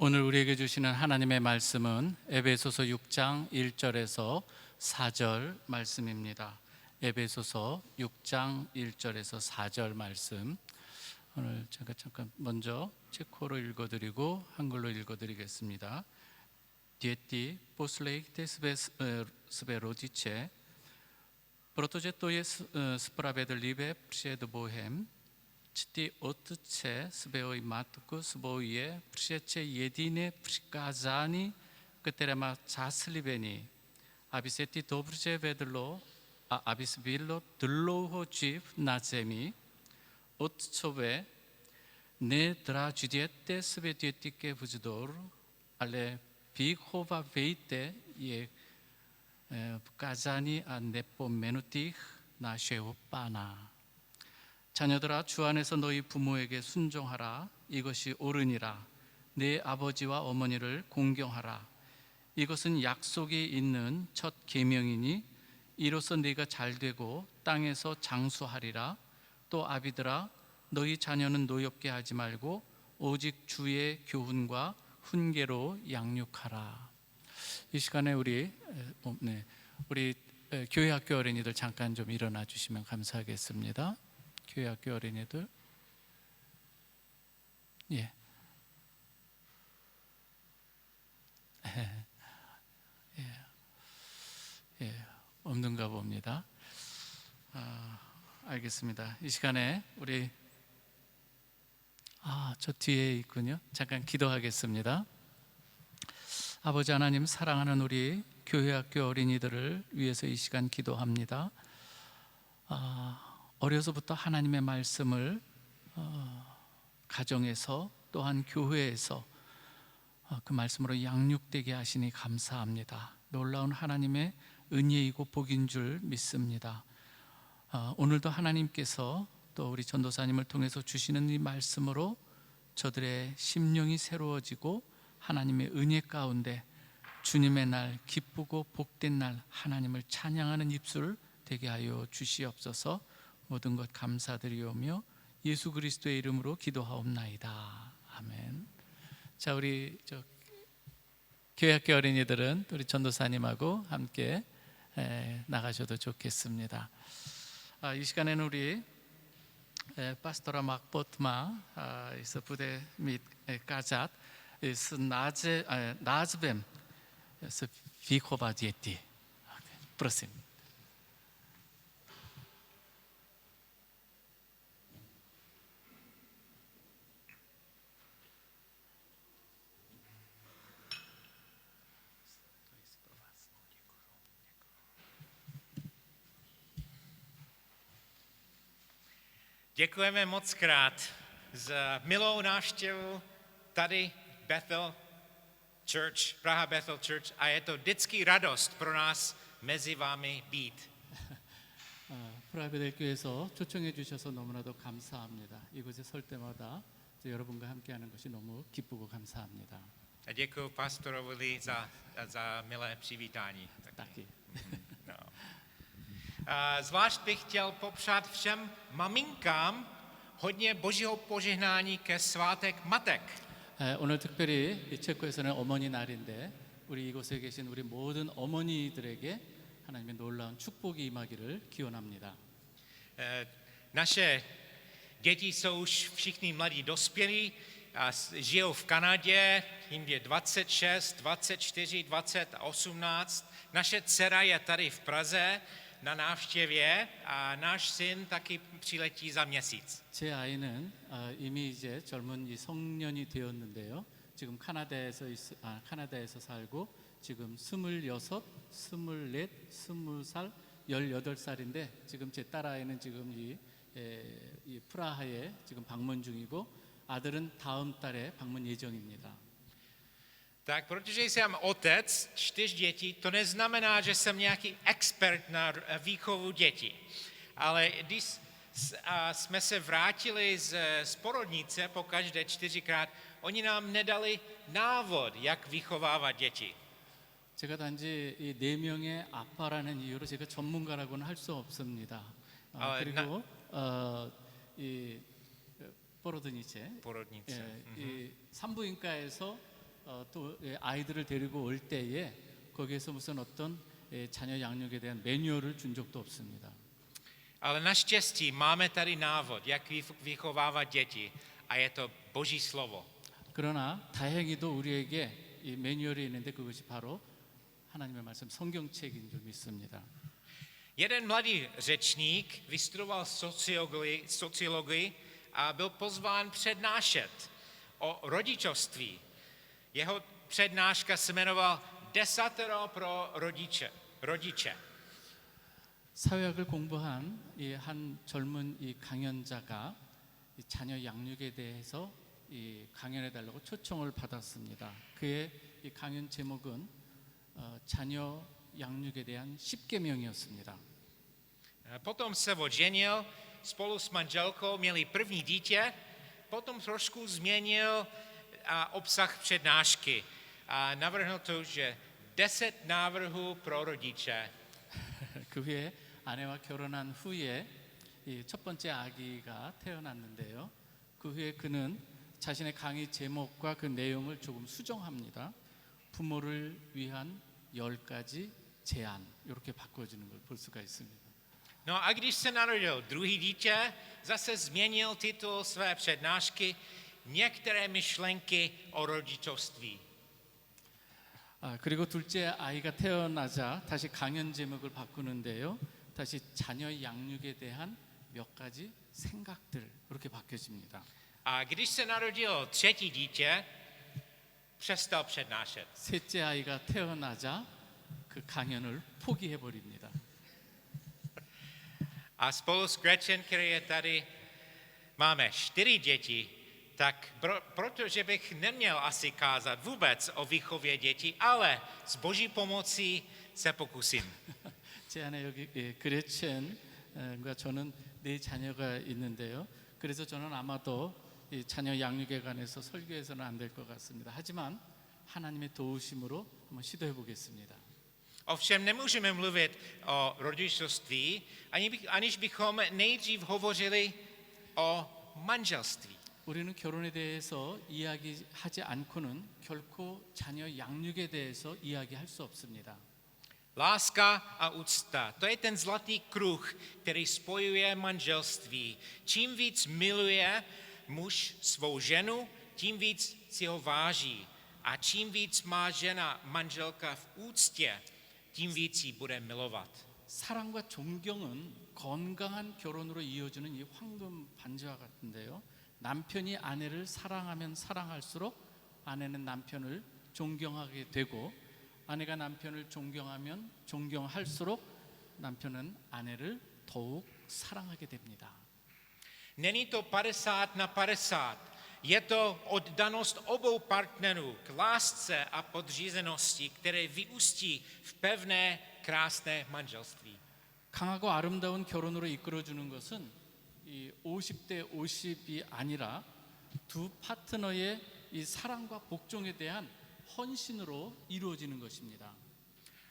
오늘 우리에게 주시는 하나님의 말씀은 에베소서 6장 1절에서 4절 말씀입니다. 에베소서 6장 1절에서 4절 말씀. 오늘 제가 잠깐 먼저 체코로 읽어드리고 한글로 읽어드리겠습니다. Děti, poslechněte své rodiče, protože to je spravedlivé před Bohem. Čti otce svého i matku svou je přece jediné přikázání, které má zaslíbení, aby se ti dobře vedlo a abys bylo dlouho živ na zemi. Otcové, nedrážděte své děti ke vzdoru, ale vychovávejte je v kázání a nepomenutých našeho Pána. 자녀들아, 주 안에서 너희 부모에게 순종하라. 이것이 옳으니라. 네 아버지와 어머니를 공경하라. 이것은 약속이 있는 첫 계명이니 이로써 네가 잘되고 땅에서 장수하리라. 또 아비들아, 너희 자녀는 노엽게 하지 말고 오직 주의 교훈과 훈계로 양육하라. 이 시간에 우리 교회 학교 어린이들 잠깐 좀 일어나 주시면 감사하겠습니다. 교회 학교 어린이들, 예, 없는가 봅니다. 알겠습니다. 이 시간에 우리 저 뒤에 있군요. 잠깐 기도하겠습니다. 아버지 하나님, 사랑하는 우리 교회 학교 어린이들을 위해서 이 시간 기도합니다. 어려서부터 하나님의 말씀을 가정에서 또한 교회에서 그 말씀으로 양육되게 하시니 감사합니다. 놀라운 하나님의 은혜이고 복인 줄 믿습니다. 오늘도 하나님께서 또 우리 전도사님을 통해서 주시는 이 말씀으로 저들의 심령이 새로워지고 하나님의 은혜 가운데 주님의 날, 기쁘고 복된 날 하나님을 찬양하는 입술 되게 하여 주시옵소서. 모든 것 감사드리오며 예수 그리스도의 이름으로 기도하옵나이다. 아멘. 자, 우리 교회 학교 어린이들은 우리 전도사님하고 함께 나가셔도 좋겠습니다. 이 시간에는 우리 파스토라 막보트마 부대 및 가잣 나즈뱀 비코바디에티 프로심. Děkujeme moc krát za milou návštěvu tady Bethel Church, Praha Bethel Church, a je to vždycky radost pro nás mezi vámi být. 프라베델 교회에서 초청해 주셔서 너무나도 감사합니다. 이곳에 설 때마다 여러분과 함께하는 것이 너무 기쁘고 감사합니다. A děkuji pastorovi za milé přivítání. Taky. No. Zvlášť bych chtěl popřát všem maminkám hodně božího požehnání ke svátek matek. 오늘 특별히 체코에서는 어머니 날인데 우리 이곳에 계신 우리 모든 어머니들에게 하나님의 놀라운 축복이 임하기를 기원합니다. Naše děti jsou už všichni mladí dospělí a žijou v Kanadě, jim je 26, 24, 20 a 18. Naše dcera je tady v Praze na návštěvě a náš syn taky přiletí za měsíc. 제 아이는 이미 이제 젊은 이 성년이 되었는데요. 지금 카나다에서 살고 지금 26, 24, 20살, 18살인데 지금 제 딸아이는 지금 이 프라하에 지금 방문 중이고 아들은 다음 달에 방문 예정입니다. Tak, protože jsem otec 4 dětí, to neznamená, že jsem nějaký expert na výchovu dětí. Ale když jsme se vrátili z porodnice po každé 4krát, oni nám nedali návod, jak vychovávat děti. 제가 단지 이 4명의 아빠라는 이유로 제가 전문가라고는 할 수 없습니다. 그리고 이 포로드니체, porodnice. 이 산부인과에서 또 아이들을 데리고 올 때에 거기에서 무슨 어떤 자녀 양육에 대한 매뉴얼을 준 적도 없습니다. Ale naštěstí máme tady návod, jak vychovávat děti a je to Boží slovo. 그러나 다행히도 우리에게 이 매뉴얼이 있는데 그것이 바로 하나님의 말씀 성경책인 줄 믿습니다. Jeden mladý řečník vystudoval sociologii a byl pozván přednášet o rodičovství. Jeho přednáška se jmenoval Desatero pro rodiče. 사회학을 공부한 이 한 젊은 이 강연자가 이 자녀 양육에 대해서 이 강연해 달라고 초청을 받았습니다. 그의 이 강연 제목은 자녀 양육에 대한 10계명이었습니다. Potom se oženil, spolu s manželkou měli první dítě, potom trošku změnil obsah přednášky a navrhl to, že 10 návrhů pro rodiče. 그 후에 아내와 결혼한 후에 이 첫 번째 아기가 태어났는데요. 그 후에 그는 자신의 강의 제목과 그 내용을 조금 수정합니다. 부모를 위한 10가지 제안 이렇게 바꿔주는 걸 볼 수가 있습니다. No a když se narodil druhý dítě, zase změnil titul své přednášky Některé myšlenky o rodičovství. 그리고 둘째 아이가 태어나자 다시 강연 제목을 바꾸는데요. 다시 자녀 양육에 대한 몇 가지 생각들 이렇게 바뀌어집니다. A když se narodilo třetí dítě, přestal přednášet. 셋째 아이가 태어나자 그 강연을 포기해 버립니다. A spolu s Gretchen, který je tady, máme 4 děti, tak protože bych neměl asi kázat vůbec o výchově dětí, ale s Boží pomocí se pokusím. 제 안에 여기 그레첸과 저는 4자녀가 있는데요. 그래서 저는 아마도 이 자녀 양육에 관해서 설교해서는 안 될 것 같습니다. 하지만 하나님의 도우심으로 한번 시도해 보겠습니다. Ovšem nemůžeme mluvit o rodičovství, aniž bychom nejdřív hovořili o manželství. 우리는 결혼에 대해서 이야기하지 않고는 결코 자녀 양육에 대해서 이야기할 수 없습니다. Láska a úcta, to je ten zlatý kruh, který spojuje manželství. Čím víc miluje muž svou ženu, tím víc si ho váží. A čím víc má žena, manželka v úctě, tím víc ji bude milovat. 사랑과 존경은 건강한 결혼으로 이어지는 이 황금 반지와 같은데요. 남편이 아내를 사랑하면 사랑할수록 아내는 남편을 존경하게 되고 아내가 남편을 존경하면 존경할수록 남편은 아내를 더욱 사랑하게 됩니다. Není to 50-50. Je to oddanost obou partnerů k lásce a podřízenosti, které vyústí v pevné, krásné manželství. 강하고 아름다운 결혼으로 이끌어주는 것은 이 50대 50이 아니라 두 파트너의 이 사랑과 복종에 대한 헌신으로 이루어지는 것입니다.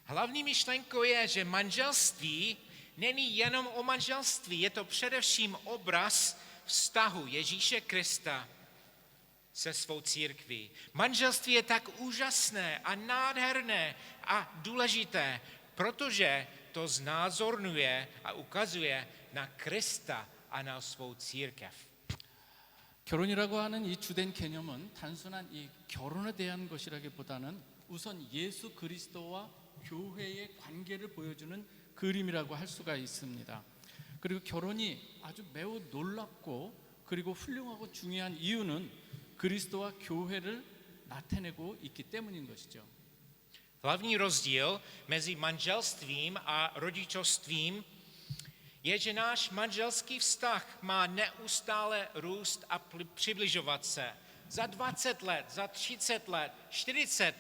Hlavní myšlenkou je, že manželství není jenom o manželství, je to především obraz vztahu Ježíše Krista se svou církví. Manželství je tak úžasné a nádherné a důležité, protože to znázorňuje a ukazuje na Krista a na svou církev. 결혼이라고 하는 이 주된 개념은 단순한 이 결혼에 대한 것이라기보다는 우선 예수 그리스도와 교회의 관계를 보여주는 그림이라고 할 수가 있습니다. 그리고 결혼이 아주 매우 놀랍고 그리고 훌륭하고 중요한 이유는 그리스도와 교회를 나타내고 있기 때문인 것이죠. Hlavní rozdíl mezi manželstvím a rodičovstvím je, že náš manželský vztah má neustále růst a přibližovat se. Za 20 let, za 30 let, 40,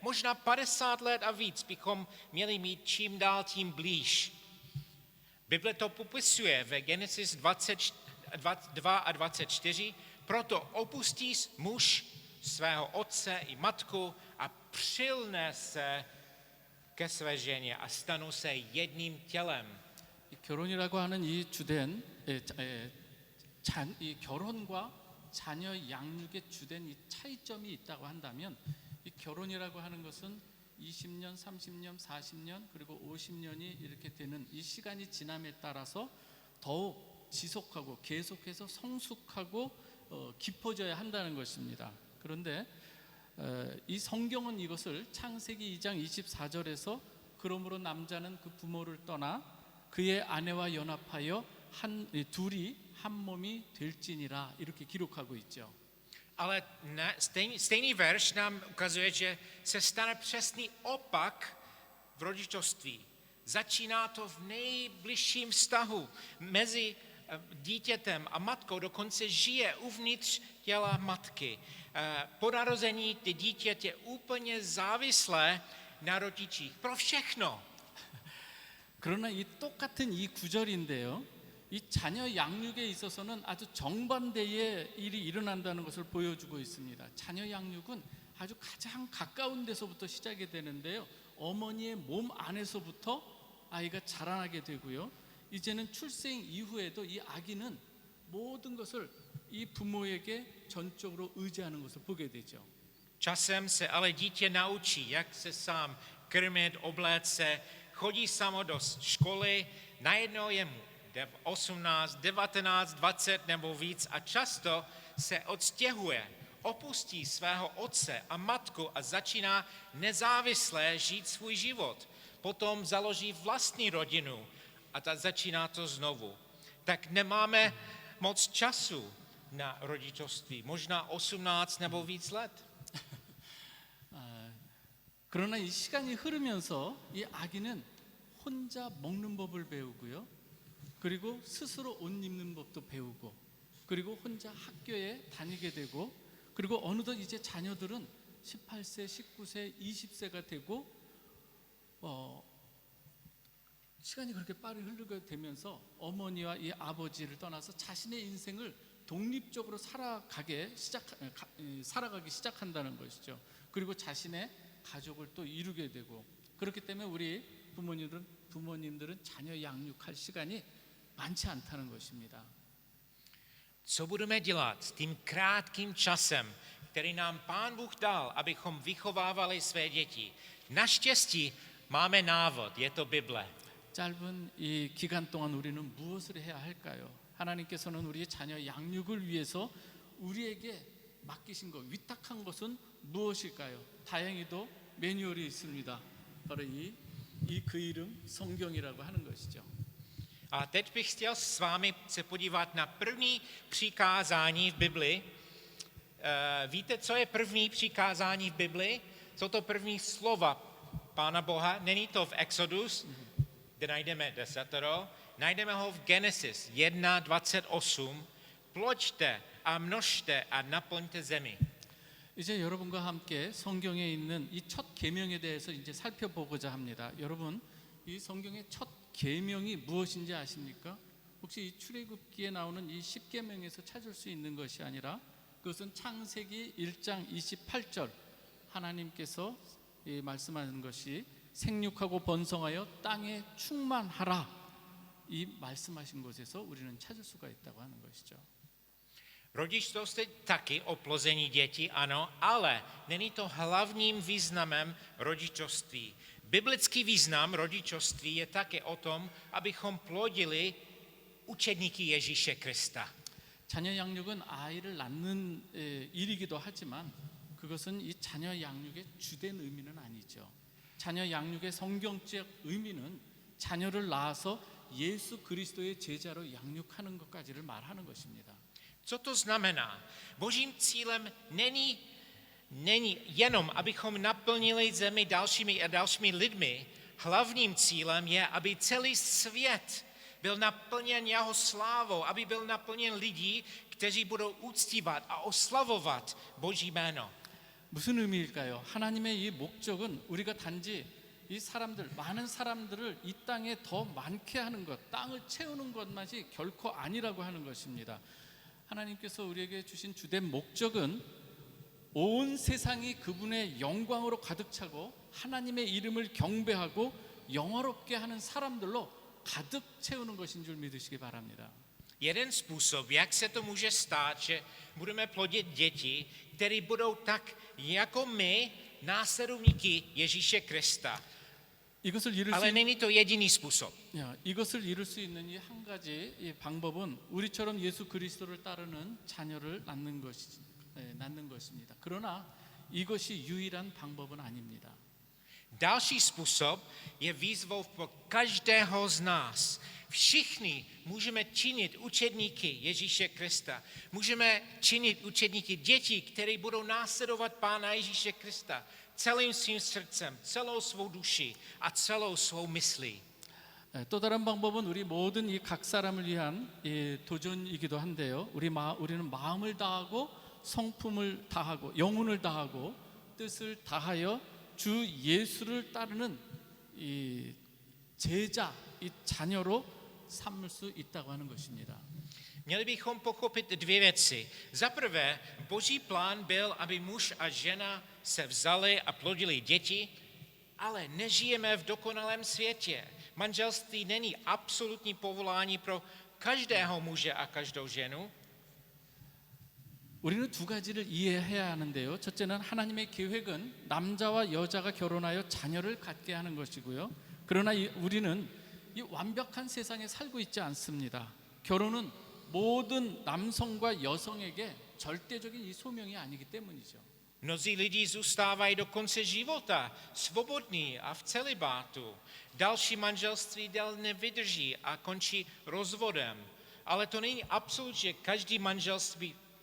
možná 50 let a víc bychom měli mít čím dál tím blíž. Bible to popisuje ve Genesis 22 a 24, proto opustí muž svého otce i matku a přilne se ke své ženě a stanou se jedním tělem. 결혼이라고 하는 이 주된 이 결혼과 자녀 양육의 주된 이 차이점이 있다고 한다면 이 결혼이라고 하는 것은 20년, 30년, 40년 그리고 50년이 이렇게 되는 이 시간이 지남에 따라서 더욱 지속하고 계속해서 성숙하고 깊어져야 한다는 것입니다. 그런데 이 성경은 이것을 창세기 2장 24절에서 그러므로 남자는 그 부모를 떠나 그의 아내와 연합하여 둘이 한 몸이 될지니라 이렇게 기록하고 있죠. Ale stejný verš nám ukazuje, že se stane přesný opak v rodičovství. Začíná to v nejbližším vztahu mezi dítětem a matkou, dokonce žije uvnitř těla matky. Po narození ty dítě je úplně závislé na rodičích. Pro všechno. 그러나 이 똑같은 이 구절인데요. 이 자녀 양육에 있어서는 아주 정반대의 일이 일어난다는 것을 보여주고 있습니다. 자녀 양육은 아주 가장 가까운 데서부터 시작이 되는데요. 어머니의 몸 안에서부터 아이가 자라나게 되고요. 이제는 출생 이후에도 이 아기는 모든 것을 이 부모에게 전적으로 의지하는 것을 보게 되죠. Časem se ale dítě naučí, jak se sám krmit, obléct se, chodí samo do školy, najednou je mu 18, 19, 20 nebo víc a často se odstěhuje, opustí svého otce a matku a začíná nezávisle žít svůj život. Potom založí vlastní rodinu a začíná to znovu. Tak nemáme moc času na rodičovství, možná 18 nebo víc let. 그러나 이 시간이 흐르면서 이 아기는 혼자 먹는 법을 배우고요. 그리고 스스로 옷 입는 법도 배우고 그리고 혼자 학교에 다니게 되고 그리고 어느덧 이제 자녀들은 18세, 19세, 20세가 되고 시간이 그렇게 빠르게 흐르게 되면서 어머니와 이 아버지를 떠나서 자신의 인생을 독립적으로 살아가기 시작한다는 것이죠. 그리고 자신의 가족을 또 이루게 되고 그렇기 때문에 우리 부모님들은 자녀 양육할 시간이 많지 않다는 것입니다. Co budeme dělat s tím krátkým časem, který nám Pán Bůh dal, abychom vychovávali své děti? Naštěstí máme návod, je to Bible. 짧은 이 기간 동안 우리는 무엇을 해야 할까요? 하나님께서는 우리의 자녀 양육을 위해서 우리에게 맡기신 것, 위탁한 것은 무엇일까요? 다행히도 매뉴얼이 있습니다. 바로 그 이름 성경이라고 하는 것이죠. A teď bych chtěl s vámi se podívat na první přikázání v Bibli. Víte, co je první přikázání v Bibli? Jsou to první slova Pána Boha. Není to v Exodus, kde najdeme desatero. Najdeme ho v Genesis 1:28. Ploďte a množte a naplňte zemi. 이제 여러분과 함께 성경에 있는 이 첫 계명에 대해서 이제 살펴보고자 합니다. 여러분, 이 성경의 첫 계명이 무엇인지 아십니까? 혹시 이 출애굽기에 나오는 이 10계명에서 찾을 수 있는 것이 아니라 그것은 창세기 1장 28절 하나님께서 말씀하는 것이 생육하고 번성하여 땅에 충만하라 이 말씀하신 곳에서 우리는 찾을 수가 있다고 하는 것이죠. Rodičovství taky oplození dětí, ano, ale není to hlavním významem rodičovství. Biblický význam rodičovství je také o tom, abychom plodili učedníky Ježíše Krista. 자녀 양육은 아이를 낳는 일이기도 하지만 그것은 이 자녀 양육의 주된 의미는 아니죠. 자녀 양육의 성경적 의미는 자녀를 낳아서 예수 그리스도의 제자로 양육하는 것까지를 말하는 것입니다. Co to znamená? Božím cílem není jenom, abychom naplnili zemi dalšími a dalšími lidmi. Hlavním cílem je, aby celý svět byl naplněn jeho slávou, aby byl naplněn lidí, kteří budou uctívat a oslavovat Boží jméno. 무슨 의미일까요? 하나님의 이 목적은 우리가 단지 이 많은 사람들을 이 땅에 더 많게 하는 것, 땅을 채우는 것만이 결코 아니라고 하는 것입니다. 하나님께서 우리에게 주신 주된 목적은 온 세상이 그분의 영광으로 가득 차고 하나님의 이름을 경배하고 영화롭게 하는 사람들로 가득 채우는 것인 줄 믿으시기 바랍니다. Jeden způsob, jak se to může stát, že budeme plodit děti, které budou tak jako my následovníky Ježíše Krista. 이것을 이룰 수 Ale není to jediný způsob. 이것을 이룰 수 있는 이 한 가지 이 방법은 우리처럼 예수 그리스도를 따르는 자녀를 낳는 것입니다. 그러나 이것이 유일한 방법은 아닙니다. Další způsob je výzvou pro každého z nás. Všichni můžeme činit učedníky Ježíše Krista. Můžeme činit učedníky dětí, které budou následovat Pána Ježíše Krista celým svým srdcem, celou svou duší a celou svou myslí. 또 다른 방법은 우리 모든 이 각 사람을 위한 이 도전이기도 한데요. 우리는 마음을 다하고 성품을 다하고 영혼을 다하고 뜻을 다하여 주 예수를 따르는 이 제자, 이 자녀로 삼을 수 있다고 하는 것입니다. Měli bychom pochopit dvě věci. Za prvé, Boží plán byl, aby muž a žena se vzali a plodili děti, ale nežijeme v dokonalém světě. Manželství není absolutní povolání pro každého muže a každou ženu. 우리는 두 가지를 이해해야 하는데요. 첫째는 하나님의 계획은 남자와 여자가 결혼하여 자녀를 갖게 하는 것이고요. 그러나 우리는 이 완벽한 세상에 살고 있지 않습니다. 결혼은 모든 남성과 여성에게 절대적인 이 소명이 아니기 때문이죠. Mnozí lidi zůstávají do konce života svobodní a v celibátu. Další manželství déle nevydrží a končí rozvodem. Ale to není absolut, že každý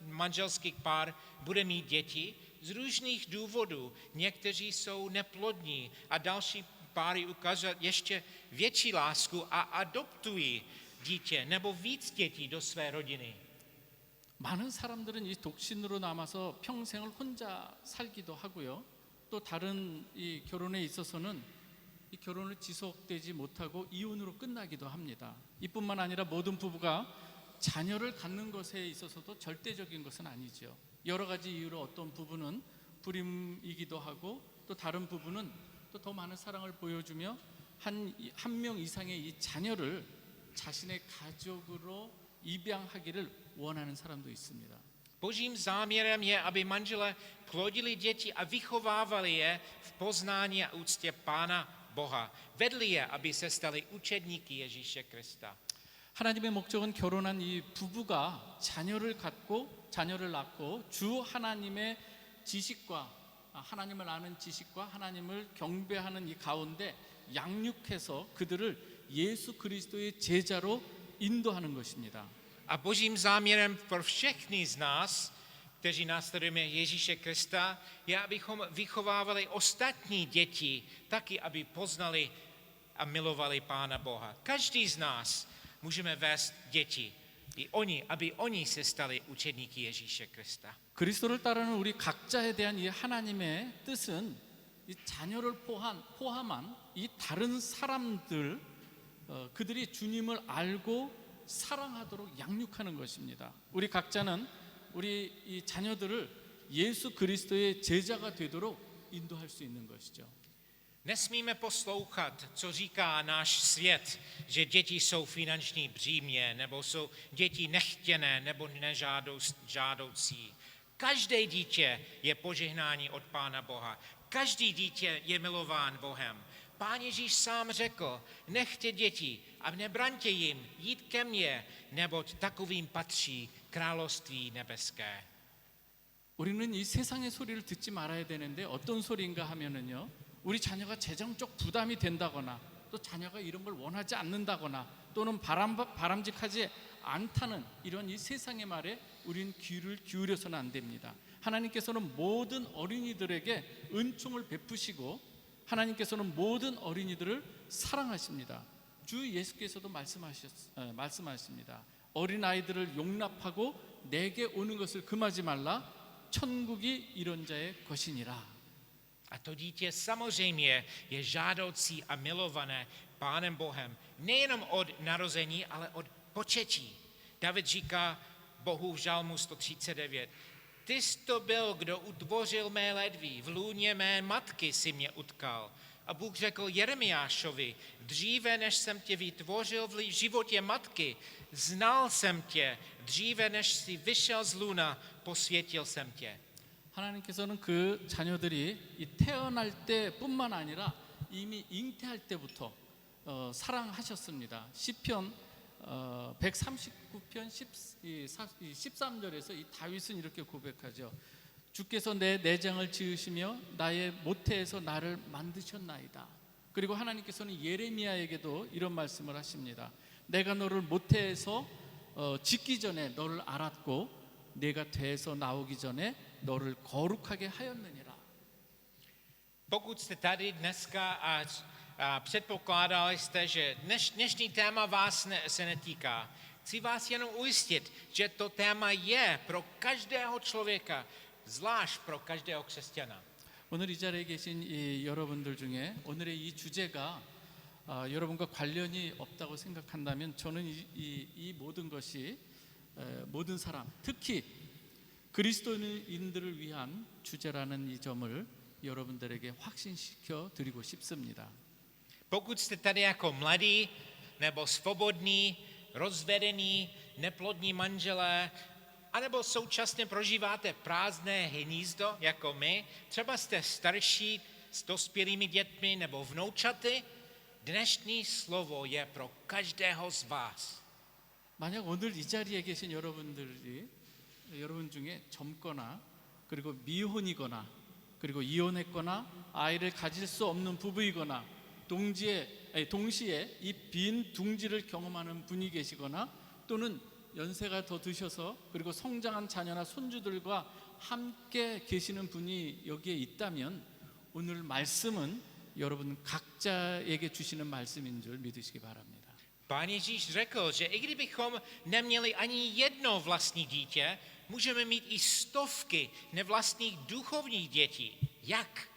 manželský pár bude mít děti z různých důvodů. Někteří jsou neplodní a další páry ukážou ještě větší lásku a adoptují dítě nebo víc dětí do své rodiny. 많은 사람들은 이 독신으로 남아서 평생을 혼자 살기도 하고요. 또 다른 이 결혼에 있어서는 이 결혼을 지속되지 못하고 이혼으로 끝나기도 합니다. 이뿐만 아니라 모든 부부가 자녀를 갖는 것에 있어서도 절대적인 것은 아니죠. 여러 가지 이유로 어떤 부부는 불임이기도 하고 또 다른 부부는 또 더 많은 사랑을 보여주며 한 명 이상의 이 자녀를 자신의 가족으로 입양하기를 원하는 사람도 있습니다. Božím záměrem je, aby manželé plodili děti a vychovávali je v poznání a úctě Pána Boha. Vedli je, aby se stali učedníky Ježíše Krista. 하나님의 목적은 결혼한 이 부부가 자녀를 낳고 주 하나님의 지식과 하나님을 아는 지식과 하나님을 경배하는 이 가운데 양육해서 그들을 예수 그리스도의 제자로 인도하는 것입니다. A božím záměrem pro všechny z nás, kteří následujeme Ježíše Krista, je, abychom vychovávali ostatní děti taky, aby poznali a milovali Pána Boha. Každý z nás můžeme vést děti, aby oni se stali učedníky Ježíše Krista. 그리스도를 따르는 우리 각자에 대한 이 하나님의 뜻은 이 자녀를 포함한 이 다른 사람들 그들이 주님을 알고 사랑하도록 양육하는 것입니다. 우리 각자는 우리 이 자녀들을 예수 그리스도의 제자가 되도록 인도할 수 있는 것이죠. Nesmíme poslouchat, co říká náš svět, že děti jsou finanční břímě, nebo jsou děti nechtěné nebo nežádoucí. Každé dítě je požehnání od Pána Boha. Každý dítě je milován Bohem. Pán Ježíš sám řekl, nechte děti a nebraňte jim, jít ke mně, neboť takovým patří království nebeské. 우리는 이 세상의 소리를 듣지 말아야 되는데 어떤 소리인가 하면은요. 우리 자녀가 재정적 부담이 된다거나 또 자녀가 이런 걸 원하지 않는다거나 또는 바람직하지 않다는 이런 이 세상의 말에 우린 귀를 기울여서는 안 됩니다. 하나님께서는 모든 어린이들에게 은총을 베푸시고 하나님께서는 모든 어린이들을 사랑하십니다. 주 예수께서도 말씀하십니다. 어린아이들을 용납하고 내게 오는 것을 금하지 말라. 천국이 이런 자의 것이니라. A to dítě samozřejmě je žádoucí a milované Pánem Bohem. Nejenom od narození, ale od početí. David říká Bohu v Žalmu 139. Ty jsi to byl, kdo utvořil mé ledví, v lůně mé matky si mě utkal. A Bůh řekl Jeremiášovi, dříve než jsem tě vytvořil v životě matky, znal jsem tě, dříve než jsi vyšel z lůna, posvětil jsem tě. 하나님께서는 그 자녀들이 이 태어날 때뿐만 아니라 이미 잉태할 때부터 사랑하셨습니다. 시편 139편 13절에서 이 다윗은 이렇게 고백하죠. 주께서 내 내장을 지으시며 나의 모태에서 나를 만드셨나이다. 그리고 하나님께서는 예레미야에게도 이런 말씀을 하십니다. 내가 너를 모태에서 짓기 전에 너를 알았고 내가 돼서 나오기 전에 너를 거룩하게 하였느니라. Pokud jste tady dneska a předpokládali jste, že dnešní téma vás se netýká, chci vás jenom ujistit, že to téma je pro každého člověka, zvlášť pro každého křesťana. 오늘 이 자리에 계신 이 여러분들 중에 오늘의 이 주제가 여러분과 관련이 없다고 생각한다면 저는 이 모든 것이 모든 사람, 특히 그리스도인들을 위한 주제라는 이 점을 여러분들에게 확신시켜 드리고 싶습니다. Pokud jste tady jako mladý nebo svobodný, rozvedený, neplodní manželé, anebo současně prožíváte prázdné hnízdo jako my, třeba jste starší s dospělými dětmi nebo vnoučaty, dnešní slovo je pro každého z vás. 만약 오늘 이 자리에 계신 여러분 중에 젊거나 그리고 미혼이거나 그리고 이혼했거나 아이를 가질 수 없는 부부이거나 동시에 이 빈 둥지를 경험하는 분이 계시거나 또는 연세가 더 드셔서 그리고 성장한 자녀나 손주들과 함께 계시는 분이 여기에 있다면 오늘 말씀은 여러분 각자에게 주시는 말씀인 줄 믿으시기 바랍니다. Pán Ježíš řekl, že i kdybychom neměli ani jedno vlastní dítě, můžeme mít i stovky nevlastních duchovních dětí. Jak?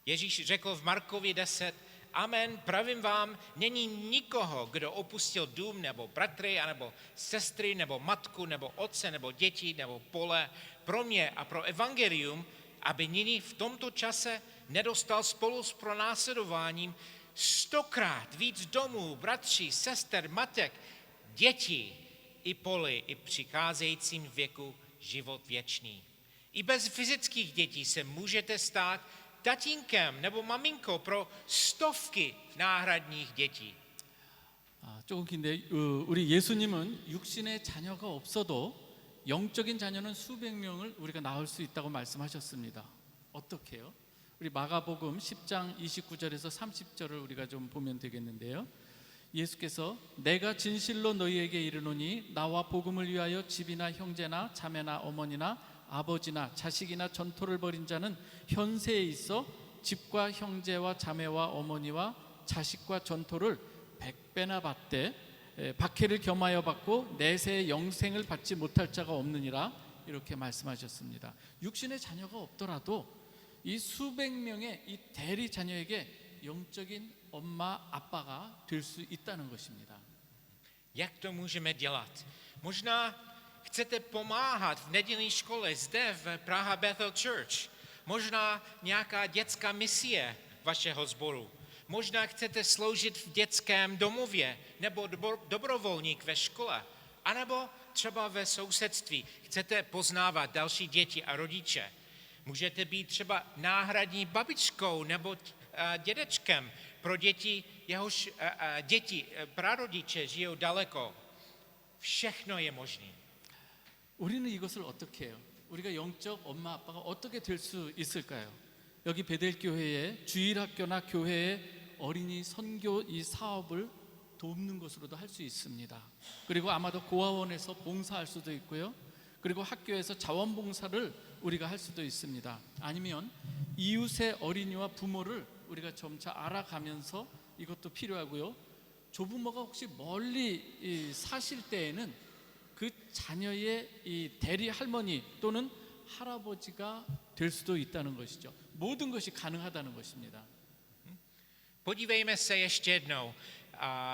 Ježíš řekl v Markově 10, amen, pravím vám, není nikoho, kdo opustil dům nebo bratry, nebo sestry, nebo matku, nebo otce, nebo děti, nebo pole pro mě a pro evangelium, aby nyní v tomto čase nedostal spolu s pronásledováním 100krát víc domů, bratří, sester, matek, dětí i poli, i přicházejícím věku život věčný. I bez fyzických dětí se můžete stát tatínkem nebo maminkou pro stovky náhradních dětí. 조금 긴데 우리 예수님은 육신의 자녀가 없어도 영적인 자녀는 수백 명을 우리가 낳을 수 있다고 말씀하셨습니다. 어떻게요? 우리 마가복음 10장 29절에서 30절을 우리가 좀 보면 되겠는데요. 예수께서 내가 진실로 너희에게 이르노니 나와 복음을 위하여 집이나 형제나 자매나 어머니나 아버지나 자식이나 전토를 벌인 자는 현세에 있어 집과 형제와 자매와 어머니와 자식과 전토를 100배나 받되 박해를 겸하여 받고 내세의 영생을 받지 못할 자가 없느니라 이렇게 말씀하셨습니다. 육신의 자녀가 없더라도 이 수백 명의 이 대리 자녀에게 영적인 엄마 아빠가 될 수 있다는 것입니다. Jak to můžeme dělat? Možná chcete pomáhat v nedělní škole zde v Praha Bethel Church. Možná nějaká dětská misie vašeho sboru. Možná chcete sloužit v dětském domově nebo dobrovolník ve škole. A nebo třeba ve sousedství chcete poznávat další děti a rodiče. Můžete být třeba náhradní babičkou nebo dědečkem pro děti, jehož děti, prarodiče žijou daleko. Všechno je možné. 우리는 이것을 어떻게 해요? 우리가 영적 엄마 아빠가 어떻게 될 수 있을까요? 여기 베델 교회의 주일학교나 교회의 어린이 선교 이 사업을 돕는 것으로도 할 수 있습니다. 그리고 아마도 고아원에서 봉사할 수도 있고요. 그리고 학교에서 자원봉사를 우리가 할 수도 있습니다. 아니면 이웃의 어린이와 부모를 우리가 점차 알아가면서 이것도 필요하고요. 조부모가 혹시 멀리 사실 때에는 그 자녀의 이 대리 할머니 또는 할아버지가 될 수도 있다는 것이죠. 모든 것이 가능하다는 것입니다. Podívejme se ještě jednou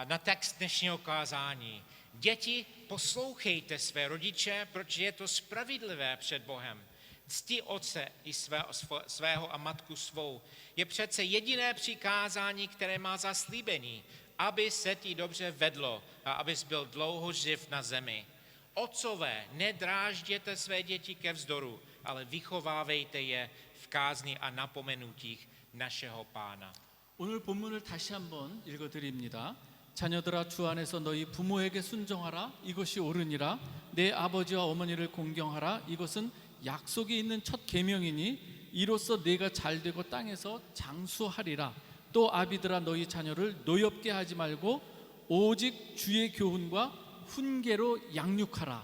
na text dnešního kázání. Děti, poslouchejte své rodiče, protože je to spravedlivé před Bohem. Cti otce i svého a matku svou je přece jediné přikázání, které má zaslíbení, aby se ti dobře vedlo a abys byl dlouho živ na zemi. Otcové, nedrážděte své děti ke vzdoru, ale vychovávejte je v kázni a napomenutích našeho Pána. 오늘 본문을 다시 한번 읽어드립니다. 자녀들아 주 안에서 너희 부모에게 순종하라. 이것이 옳으니라. 내 아버지와 어머니를 공경하라. 이것은 약속이 있는 첫 계명이니 이로써 네가 잘되고 땅에서 장수하리라. 또 아비들아 너희 자녀를 노엽게 하지 말고 오직 주의 교훈과 훈계로 양육하라.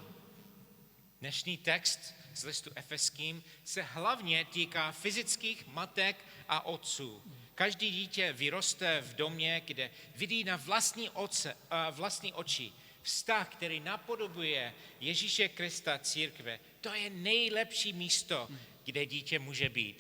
Dnešní text z listu Efeským se hlavně týká fyzických matek a otců. Každý dítě vyroste v domě, kde vidí na vlastní oči vztah, který napodobuje Ježíše Krista církve. To je nejlepší místo, kde dítě může být.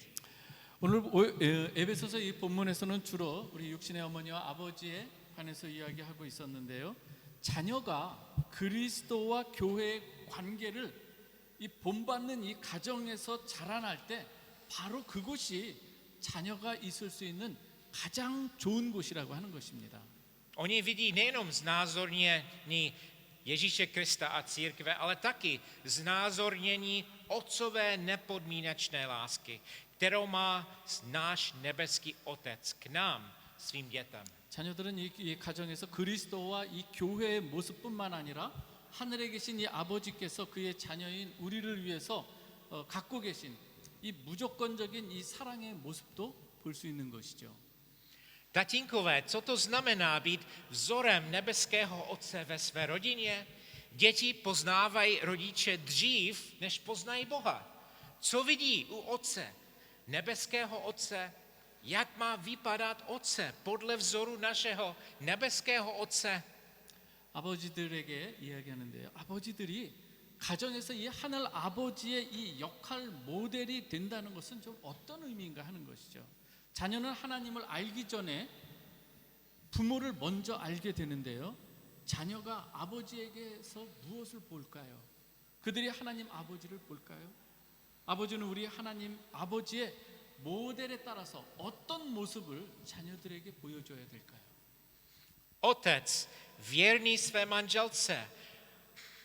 오늘 에베소서 이 본문에서는 주로 우리 육신의 어머니와 아버지에 관해서 이야기하고 있었는데요. 자녀가 그리스도와 교회의 관계를 이 본받는 이 가정에서 자라날 때 바로 그곳이 자녀가 있을 수 있는 가장 좋은 곳이라고 하는 것입니다. Oni vidí nejenom znázornění Ježíše Krista a církve, ale taky znázornění otcové nepodmínečné lásky, kterou má náš nebeský Otec k nám, svým dětem. 자녀들은 이 가정에서 그리스도와 이 교회의 모습뿐만 아니라 하늘에 계신 이 아버지께서 그의 자녀인 우리를 위해서 갖고 계신 이 무조건적인 이 사랑의 모습도 볼 수 있는 것이죠. Tatínkové, co to znamená být vzorem nebeského Otce ve své rodině? Děti poznávají rodiče dřív, než poznají Boha. Co vidí u Otce? Nebeského Otce? Jak má vypadat Otce podle vzoru našeho nebeského Otce? 아버지들에게 이야기하는데요. 아버지들이 가정에서 이 하늘 아버지의 이 역할 모델이 된다는 것은 좀 어떤 의미인가 하는 것이죠. 자녀는 하나님을 알기 전에 부모를 먼저 알게 되는데요. 자녀가 아버지에게서 무엇을 볼까요? 그들이 하나님 아버지를 볼까요? 아버지는 우리 하나님 아버지의 모델에 따라서 어떤 모습을 자녀들에게 보여줘야 될까요? Otec, věrný své manželce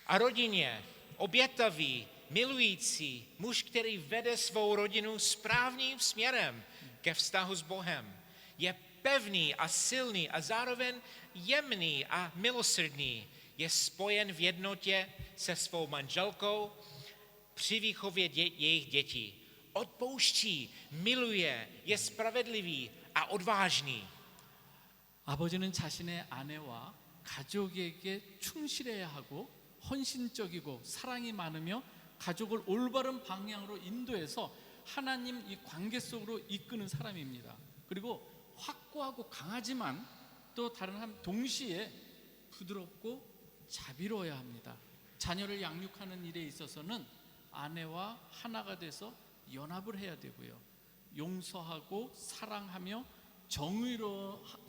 a rodině, obětavý, milující, muž, který vede svou rodinu správným směrem ke vztahu s Bohem. Je pevný a silný a zároveň jemný a milosrdný. Je spojen v jednotě se svou manželkou při výchově jejich dětí. Odpouští, miluje, je spravedlivý a odvážný. 아버지는 자신의 아내와 가족에게 충실해야 하고 헌신적이고 사랑이 많으며 가족을 올바른 방향으로 인도해서 하나님 이 관계 속으로 이끄는 사람입니다. 그리고 확고하고 강하지만 또 다른 한 동시에 부드럽고 자비로워야 합니다. 자녀를 양육하는 일에 있어서는 아내와 하나가 돼서 연합을 해야 되고요. 용서하고 사랑하며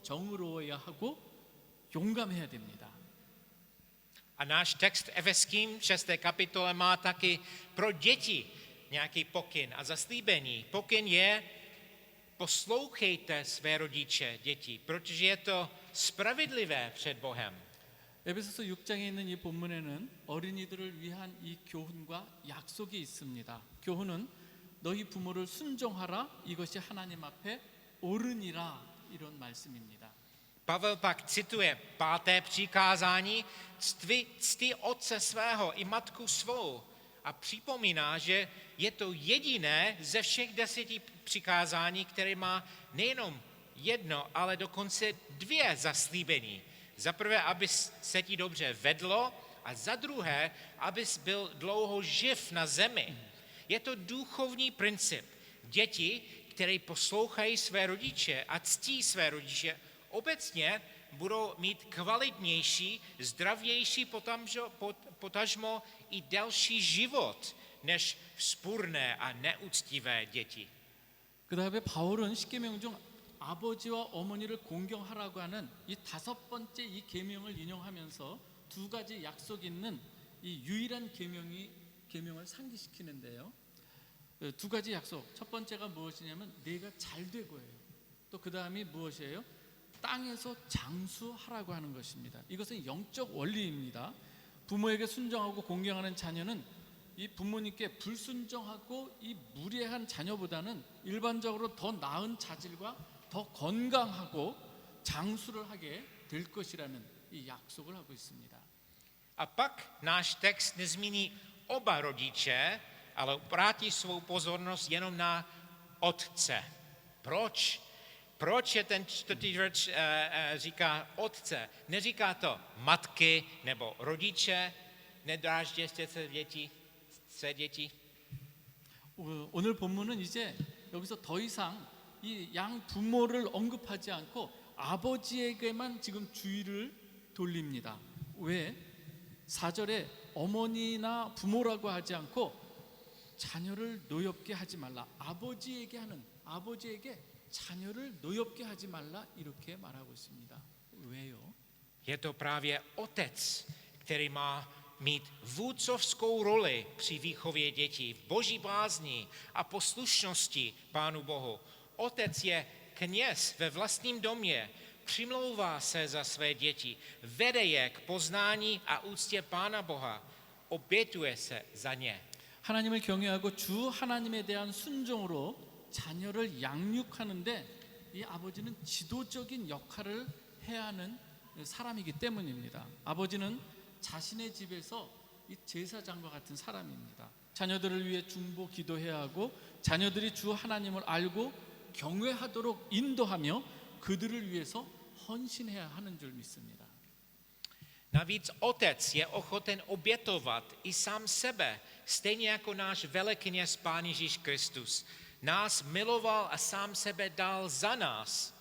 정의로워야 하고 용감해야 됩니다. A náš text Efeským 6. kapitole má taky pro děti nějaký pokyn a zaslíbení. Pokyn je: poslouchejte své rodiče, děti, protože je to spravedlivé před Bohem. 에베소서 6장에 있는 이 본문에는 어린이들을 위한 이 교훈과 약속이 있습니다. 교훈은 너희 부모를 순종하라. 이것이 하나님 앞에 옳으니라. 이런 말씀입니다. Pavel pak cituje 5. přikázání: cti otce svého i matku svou, a připomíná, že je to jediné ze všech 10 přikázání, které má nejenom jedno, ale dokonce 2 zaslíbení. Za prvé, aby se ti dobře vedlo, a za druhé, abys byl dlouho živ na zemi. Je to duchovní princip. Děti, které poslouchají své rodiče a ctí své rodiče, obecně budou mít kvalitnější, zdravější, potažmo i delší život než vzpurné a neúctivé děti. 그 다음에 바울은 십계명 중 아버지와 어머니를 공경하라고 하는 이 5번째 이 계명을 인용하면서 2가지 약속이 있는 이 유일한 계명을 상기시키는데요. 2가지 약속. 첫 번째가 무엇이냐면 내가 잘 되고예요. 또 그 다음이 무엇이에요? 땅에서 장수하라고 하는 것입니다. 이것은 영적 원리입니다. 부모에게 순종하고 공경하는 자녀는 이 부모님께 불순종하고 이 무례한 자녀보다는 일반적으로 더 나은 자질과 더 건강하고 장수를 하게 될 것이라는 이 약속을 하고 있습니다. A pak náš text nezmíní oba rodiče, ale obrátí svou pozornost jenom na otce. Proč? Proč je ten čtvrtý verš říká otce? Neříká to matky nebo rodiče, nedrážděte své děti. 오늘 본문은 이제 여기서 더 이상 이 양 부모를 언급하지 않고 아버지에게만 지금 주의를 돌립니다. 왜? 4절에 어머니나 부모라고 하지 않고 자녀를 노엽게 하지 말라. 아버지에게 자녀를 노엽게 하지 말라 이렇게 말하고 있습니다. 왜요? Je to právě otec, který má mít vůdcovskou roli při výchově dětí v boží bázni a poslušnosti Pánu Bohu. Otec je kněz ve vlastním domě, přimlouvá se za své děti, vede je k poznání a úctě Pána Boha, obětuje se za ně. 하나님을 경외하고 주 하나님에 대한 순종으로 자녀를 양육하는데 이 아버지는 지도적인 역할을 해야 하는 사람이기 때문입니다. 아버지는 자신의 집에서 이 제사장과 같은 사람입니다. 자녀들을 위해 중보 기도해야 하고 자녀들이 주 하나님을 알고 경외하도록 인도하며 그들을 위해서 헌신해야 하는 줄 믿습니다. Navíc otec je ochoten obětovat i sám sebe, stejně jako náš velekněz Pán Ježíš Kristus. Nás miloval a sám sebe dal za nás.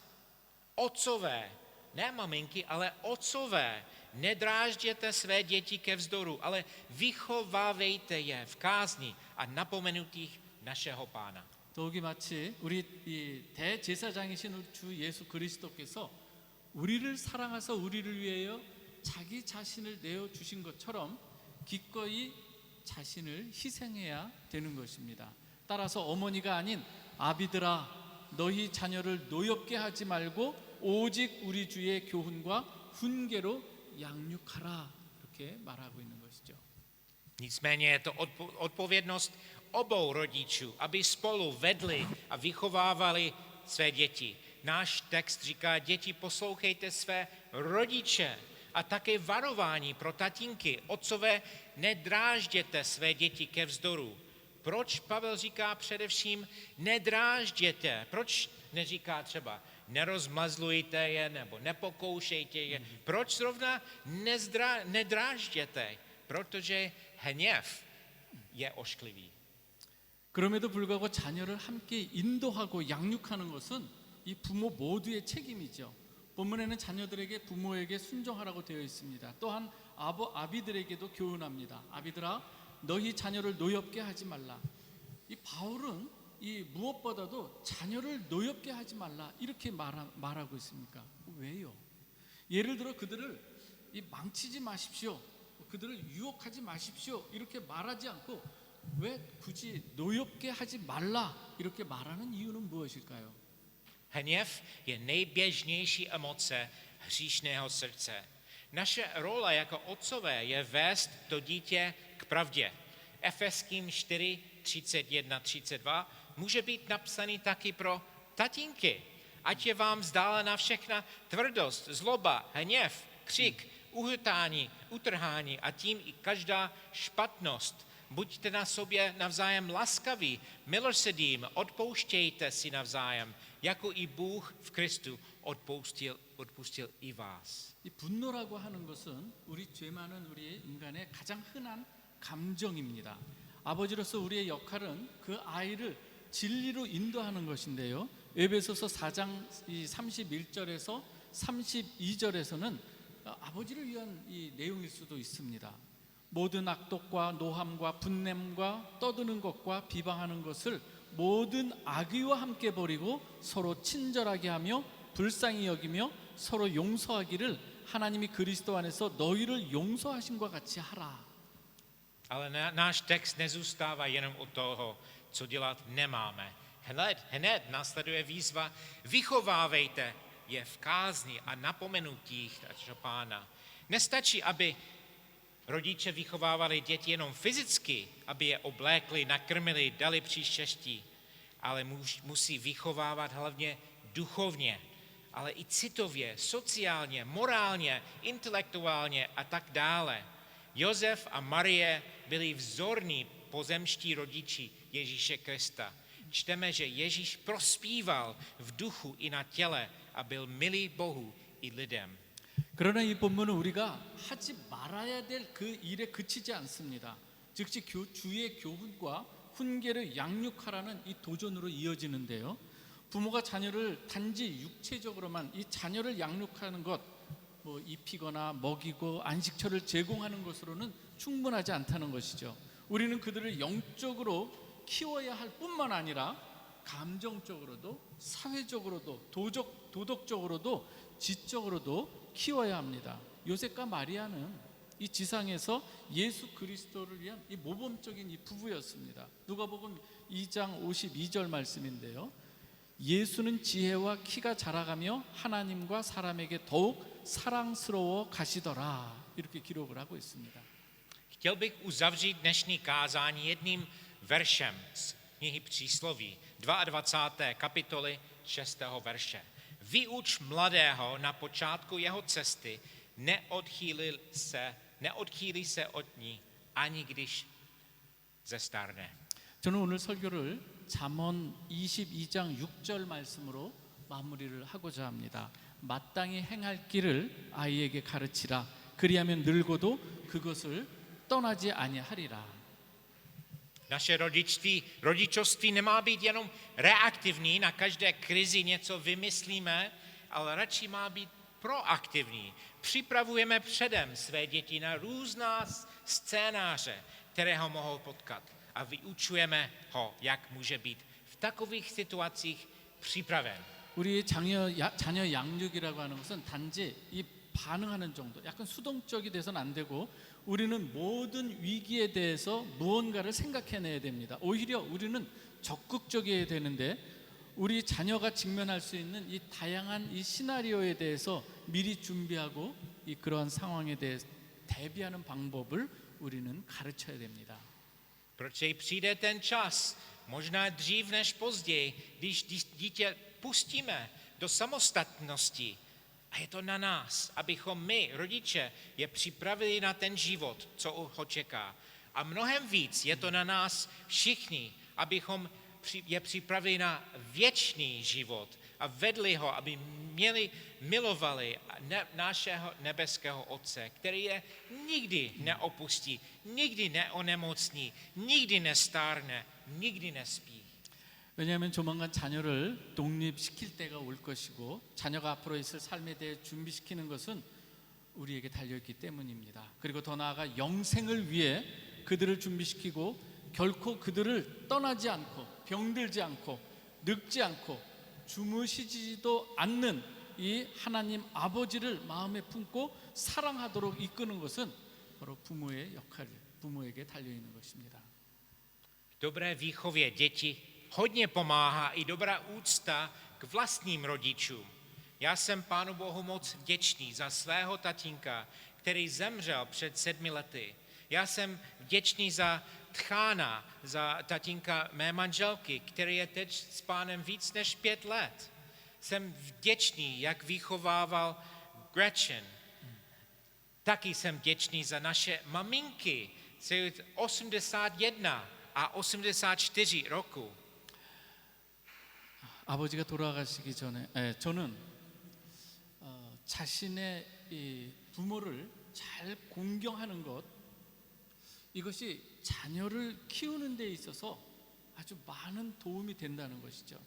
Otcové, ne maminky, ale otcové, nedrážděte své děti ke vzdoru, ale vychovávejte je v kázni a napomenutích našeho Pána. 더욱이 마치 우리 이 대제사장이신 우리 주 예수 그리스도께서 우리를 사랑하사 우리를 위하여 자기 자신을 내어 주신 것처럼 기꺼이 자신을 희생해야 되는 것입니다. 따라서 어머니가 아닌 아비들아 너희 자녀를 노엽게 하지 말고 오직 우리 주의 교훈과 훈계로 양육하라 이렇게 말하고 있는 것이죠. Nicméně je to odpovědnost obou rodičů, aby spolu vedli a vychovávali své děti. Náš text říká, děti, poslouchejte své rodiče a také varování pro tatínky, otcové, nedrážděte své děti ke vzdoru. Proč Pavel říká především nedrážděte? Proč neříká třeba nerozmazlujte je nebo nepokoušejte je? Proč zrovna nedrážděte? Protože hněv je ošklivý. 그럼에도 불구하고 자녀를 함께 인도하고 양육하는 것은 이 부모 모두의 책임이죠. 본문에는 자녀들에게 부모에게 순종하라고 되어 있습니다. 또한 아비들에게도 교훈합니다. 아비들아 너희 자녀를 노엽게 하지 말라. 이 바울은 이 무엇보다도 자녀를 노엽게 하지 말라 이렇게 말하고 있습니까? 왜요? 예를 들어 그들을 망치지 마십시오. 그들을 유혹하지 마십시오. 이렇게 말하지 않고 왜 굳이 노엽게 하지 말라 이렇게 말하는 이유는 무엇일까요? Hněv je nejběžnější emoce hříšného srdce. Naše role jako otcové je vést to dítě k pravdě. Efeským 4, 31, 32 může být napsaný taky pro tatínky. Ať je vám vzdálena všechna tvrdost, zloba, hněv, křik, uhytání, utrhání a tím i každá špatnost. Buďte na sobě navzájem laskaví, milosrdným, odpouštějte si navzájem, jako i Bůh v Kristu odpustil i vás. 이 분노라고 하는 것은 우리 죄 많은 우리의 인간의 가장 흔한 감정입니다. 아버지로서 우리의 역할은 그 아이를 진리로 인도하는 것인데요. 에베소서 4장 31절에서 32절에서는 아버지를 위한 이 내용일 수도 있습니다. 모든 악독과 노함과 분냄과 떠드는 것과 비방하는 것을 모든 악의와 함께 버리고 서로 친절하게 하며 불쌍히 여기며 서로 용서하기를 하나님이 그리스도 안에서 너희를 용서하신과 같이 하라. Ale náš text nezůstává jenom u toho, co dělat nemáme. Hned následuje výzva, vychovávejte je v kázni a napomenutích našeho Pána. Nestačí, aby rodiče vychovávali děti jenom fyzicky, aby je oblékli, nakrmili, dali příštěstí, ale musí vychovávat hlavně duchovně, ale i citově, sociálně, morálně, intelektuálně a tak dále. Josef a Marie byli vzorní pozemští rodiči Ježíše Krista. Čteme, že Ježíš prospíval v duchu i na těle a byl milý Bohu i lidem. 그러나 이 본문은 우리가 하지 말아야 될 그 일에 그치지 않습니다. 즉시 주의 교훈과 훈계를 양육하라는 이 도전으로 이어지는데요. 부모가 자녀를 단지 육체적으로만 이 자녀를 양육하는 것, 뭐 입히거나 먹이고 안식처를 제공하는 것으로는 충분하지 않다는 것이죠. 우리는 그들을 영적으로 키워야 할 뿐만 아니라 감정적으로도 사회적으로도 도덕적으로도 지적으로도 키워야 합니다. 요셉과 마리아는 이 지상에서 예수 그리스도를 위한 이 모범적인 이 부부였습니다. 누가복음 2장 52절 말씀인데요. 예수는 지혜와 키가 자라가며 하나님과 사람에게 더욱 사랑스러워 가시더라. 이렇게 기록을 하고 있습니다. Chtěl bych uzavřít dnešní kázání jedním veršem z knihy Přísloví, 22. kapitoly 6. verše. Vyuč mladého na počátku jeho cesty, neodchýlí se od ní, ani když zestárne. 저는 오늘 설교를 잠언 22장 6절 말씀으로 마무리를 하고자 합니다. 마땅히 행할 길을 아이에게 가르치라. 그리하면 늙어도 그것을 떠나지 아니하리라. Naše rodičovství nemá být jenom reaktivní, na každé krizi něco vymyslíme, ale radši má být proaktivní. Připravujeme předem své děti na různá scénáře, které ho mohou potkat a vyučujeme ho, jak může být v takových situacích připraven. 우리 자녀 양육이라고 하는 것은 단지 이 반응하는 정도, 약간 수동적이 돼서는 안 되고 우리는 모든 위기에 대해서 무언가를 생각해내야 됩니다. 오히려 우리는 적극적이어야 되는데 우리 자녀가 직면할 수 있는 이 다양한 이 시나리오에 대해서 미리 준비하고 이 그러한 상황에 대해 대비하는 방법을 우리는 가르쳐야 됩니다. Protože přijde ten čas, možná dřív než později, když dítě pustíme do samostatnosti. A je to na nás, abychom my, rodiče, je připravili na ten život, co ho čeká. A mnohem víc je to na nás všichni, abychom je připravili na věčný život a vedli ho, aby milovali našeho nebeského Otce, který je nikdy neopustí, nikdy neonemocní, nikdy nestárne, nikdy nespí. 왜냐하면 조만간 자녀를 독립시킬 때가 올 것이고 자녀가 앞으로 있을 삶에 대해 준비시키는 것은 우리에게 달려있기 때문입니다. 그리고 더 나아가 영생을 위해 그들을 준비시키고 결코 그들을 떠나지 않고 병들지 않고 늙지 않고 주무시지도 않는 이 하나님 아버지를 마음에 품고 사랑하도록 이끄는 것은 바로 부모의 역할, 부모에게 달려있는 것입니다. Dobré výchově děti hodně pomáhá i dobrá úcta k vlastním rodičům. Já jsem Pánu Bohu moc vděčný za svého tatínka, který zemřel před 7 lety. Já jsem vděčný za tchána, za tatínka mé manželky, který je teď s Pánem víc než 5 let. Jsem vděčný, jak vychovával Gretchen. Taky jsem vděčný za naše maminky, jsou 81 a 84 roku. 아버지가 돌아가시기 전에 저는 자신의 이 부모를 잘 공경하는 것, 이것이 자녀를 키우는 데 있어서 아주 많은 도움이 된다는 것이죠.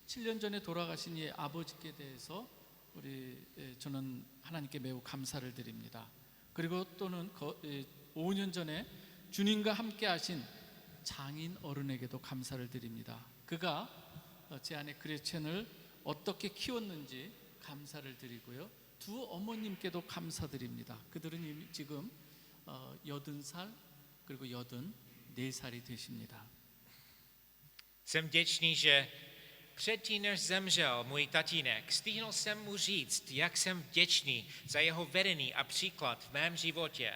7년 전에 돌아가신 이 아버지께 대해서 저는 하나님께 매우 감사를 드립니다. 그리고 또는 5년 전에 주님과 함께 하신 장인 어른에게도 감사를 드립니다. 그가 제 아내 그레첸을 어떻게 키웠는지 감사를 드리고요. 두 어머님께도 감사드립니다. 그들은 이미 지금 80살 그리고 84살이 되십니다. Jsem vděčný, že předtím, než zemřel můj tatínek, stihnul jsem mu říct, jak jsem vděčný za jeho vedení a příklad v mém životě.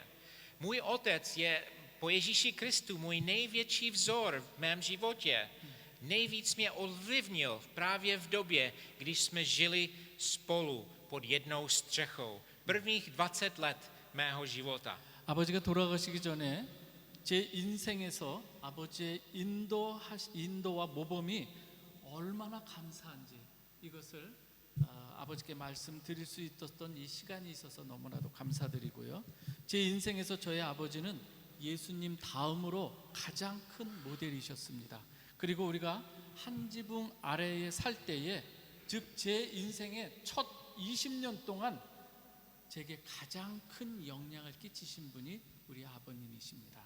Můj otec je po Ježíši Kristu můj největší vzor v mém životě. Nejvíc mě ovlivnil právě v době, když jsme žili spolu pod jednou střechou. Prvních 20 let mého života. 아버지가 돌아가시기 전에 제 인생에서 아버지의 인도와 모범이 얼마나 감사한지 이것을 아버지께 말씀드릴 수 있었던 이 시간이 있어서 너무나도 감사드리고요. 제 인생에서 저의 아버지는 예수님 다음으로 가장 큰 모델이셨습니다. 그리고 우리가 한 지붕 아래에 살 때에 즉 제 인생의 첫 20년 동안 제게 가장 큰 영향을 끼치신 분이 우리 아버님이십니다.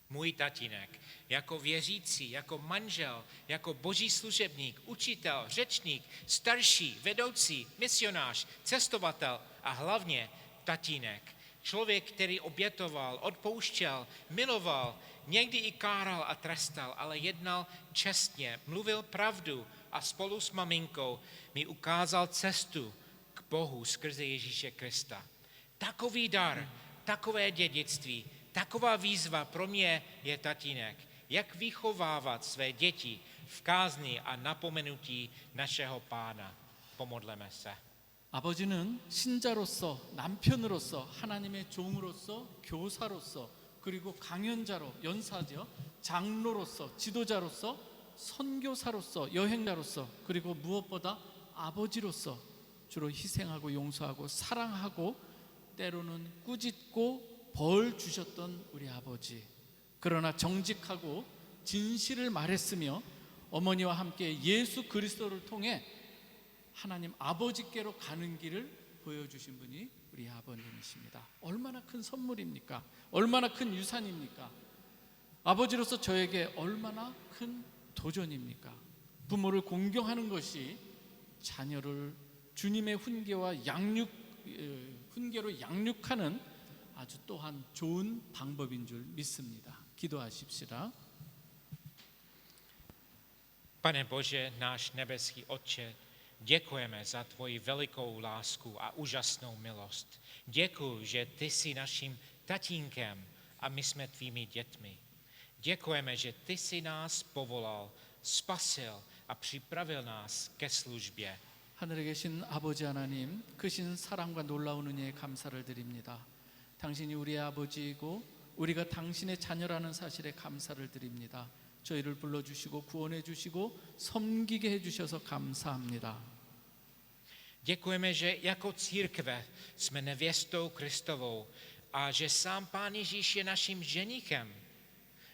Můj tatínek, jako věřící, jako manžel, jako boží služebník, učitel, řečník, starší, vedoucí, misionář, cestovatel a hlavně tatínek. Člověk, který obětoval, odpouštěl, miloval, někdy i káral a trestal, ale jednal čestně, mluvil pravdu a spolu s maminkou mi ukázal cestu k Bohu skrze Ježíše Krista. Takový dar, takové dědictví, taková výzva pro mě je tatínek. Jak vychovávat své děti v kázni a napomenutí našeho Pána. Pomodleme se. 아버지는 신자로서, 남편으로서, 하나님의 종으로서, 교사로서, 그리고 강연자로, 연사죠, 장로로서, 지도자로서, 선교사로서, 여행자로서, 그리고 무엇보다 아버지로서 주로 희생하고 용서하고 사랑하고 때로는 꾸짖고 벌 주셨던 우리 아버지. 그러나 정직하고 진실을 말했으며 어머니와 함께 예수 그리스도를 통해 하나님 아버지께로 가는 길을 보여주신 분이 우리 아버님이십니다. 얼마나 큰 선물입니까? 얼마나 큰 유산입니까? 아버지로서 저에게 얼마나 큰 도전입니까? 부모를 공경하는 것이 자녀를 주님의 훈계로 양육하는 아주 또한 좋은 방법인 줄 믿습니다. 기도하십시다. Pane Bože, náš nebeský Otče, děkujeme za tvoji velikou lásku a úžasnou milost. Děkuji, že ty jsi naším tatínkem a my jsme tvými dětmi. Děkujeme, že ty jsi nás povolal, spasil a připravil nás ke službě. 하늘에 계신 아버지 하나님, 크신 사랑과 놀라운 은혜에 감사를 드립니다. 당신이 우리의 아버지이고 우리가 당신의 자녀라는 사실에 감사를 드립니다. 저희를 불러주시고 구원해 주시고 섬기게 해주셔서 감사합니다. Děkujeme, že jako církve jsme nevěstou Kristovou a že sám Pán Ježíš je naším ženichem.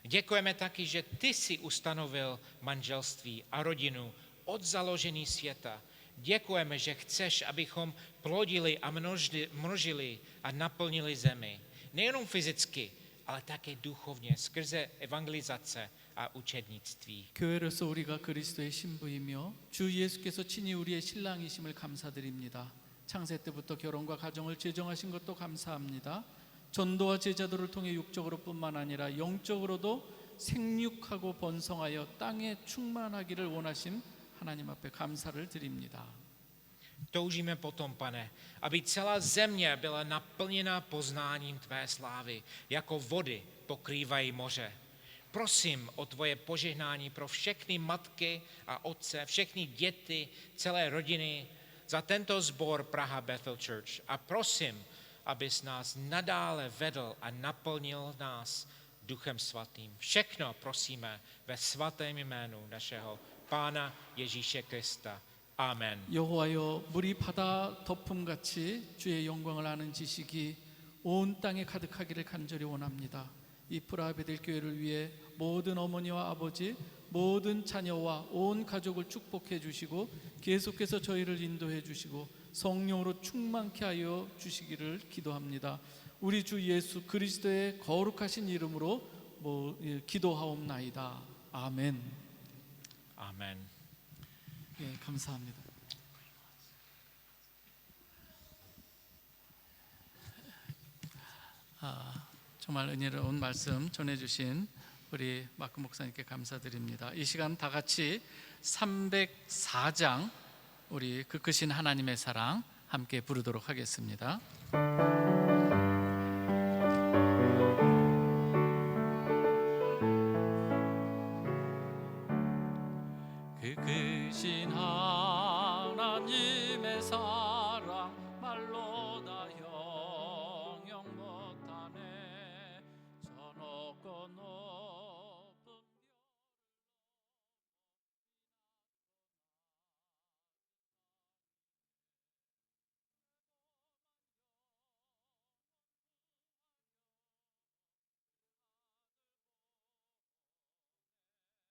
Děkujeme taky, že ty jsi ustanovil manželství a rodinu od založení světa. Děkujeme, že chceš, abychom plodili a množili a naplnili zemi. Nejenom fyzicky, ale také duchovně, skrze evangelizace a učednictví. 교회로서 우리가 그리스도의 신부이며 주 예수께서 친히 우리의 신랑이심을 감사드립니다. 창세 때부터 결혼과 가정을 제정하신 것도 감사합니다. 전도와 제자들을 통해 육적으로뿐만 아니라 영적으로도 생육하고 번성하여 땅에 충만하기를 원하신 하나님 앞에 감사를 드립니다. Toužíme potom, Pane, aby celá země byla naplněna poznáním tvé slávy, jako vody pokrývají moře. Prosím o tvoje požehnání pro všechny matky a otce, všechny děti, celé rodiny, za tento sbor Praha Bethel Church. A prosím, abys nás nadále vedl a naplnil nás Duchem Svatým. Všechno prosíme ve svatém jménu našeho Pána Ježíše Krista. 아멘. 여호와여, 물이 바다 덮음같이 주의 영광을 아는 지식이 온 땅에 가득하기를 간절히 원합니다. 이 프라베델 교회를 위해 모든 어머니와 아버지, 모든 자녀와 온 가족을 축복해 주시고 계속해서 저희를 인도해 주시고 성령으로 충만케 하여 주시기를 기도합니다. 우리 주 예수 그리스도의 거룩하신 이름으로 기도하옵나이다. 아멘. 아멘. 예, 감사합니다. 정말 은혜로운 말씀 전해주신 우리 마크 목사님께 감사드립니다. 이 시간 다 같이 304장 우리 그 크신 하나님의 사랑 함께 부르도록 하겠습니다. 그 크신 하나님의 사랑